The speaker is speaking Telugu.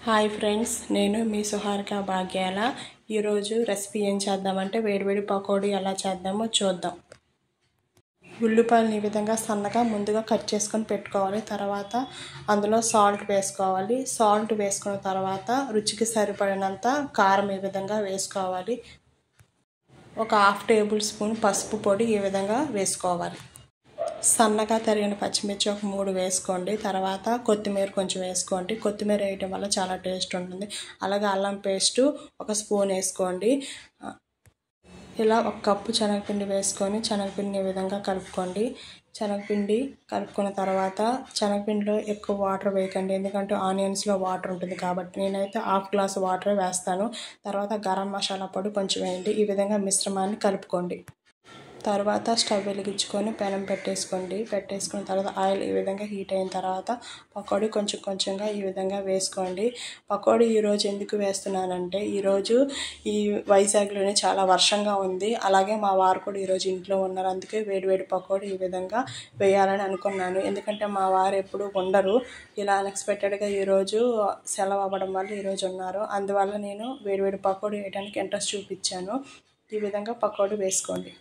హాయ్ ఫ్రెండ్స్, నేను మీ సుహారిక భాగ్యాల. ఈరోజు రెసిపీ ఏం చేద్దామంటే వేడివేడి పకోడీ ఎలా చేద్దామో చూద్దాం. ఉల్లిపాయలను ఈ విధంగా సన్నగా ముందుగా కట్ చేసుకొని పెట్టుకోవాలి. తర్వాత అందులో సాల్ట్ వేసుకోవాలి. సాల్ట్ వేసుకున్న తర్వాత రుచికి సరిపడినంత కారం ఈ విధంగా వేసుకోవాలి. ఒక హాఫ్ టేబుల్ స్పూన్ పసుపు పొడి ఈ విధంగా వేసుకోవాలి. సన్నగా తరిగిన పచ్చిమిర్చి ఒక 3 వేసుకోండి. తర్వాత కొత్తిమీర కొంచెం వేసుకోండి. కొత్తిమీర వేయటం వల్ల చాలా టేస్ట్ ఉంటుంది. అలాగే అల్లం పేస్టు ఒక స్పూన్ వేసుకోండి. ఇలా 1 కప్పు శనగపిండి వేసుకొని శనగపిండిని ఈ విధంగా కలుపుకోండి. శనగపిండి కలుపుకున్న తర్వాత శనగపిండిలో ఎక్కువ వాటర్ వేయకండి, ఎందుకంటే ఆనియన్స్లో వాటర్ ఉంటుంది కాబట్టి. నేనైతే హాఫ్ గ్లాస్ వాటర్ వేస్తాను. తర్వాత గరం మసాలా పొడి కొంచెం వేయండి. ఈ విధంగా మిశ్రమాన్ని కలుపుకోండి. తర్వాత స్టవ్ వెలిగించుకొని పెనం పెట్టేసుకున్న తర్వాత ఆయిల్ ఈ విధంగా హీట్ అయిన తర్వాత పకోడీ కొంచెం కొంచెంగా ఈ విధంగా వేసుకోండి. పకోడీ ఈరోజు ఎందుకు వేస్తున్నానంటే, ఈరోజు ఈ వైజాగ్లోనే చాలా వర్షంగా ఉంది. అలాగే మా వారు కూడా ఈరోజు ఇంట్లో ఉన్నారు. అందుకే వేడివేడి పకోడీ ఈ విధంగా వేయాలని అనుకున్నాను. ఎందుకంటే మా వారు ఎప్పుడు ఉండరు. ఇలా అన్ఎక్స్పెక్టెడ్గా ఈరోజు సెలవు అవ్వడం వల్ల ఈరోజు ఉన్నారు. అందువల్ల నేను వేడివేడి పకోడీ వేయడానికి ఇంట్రెస్ట్ చూపించాను. ఈ విధంగా పకోడీ వేసుకోండి.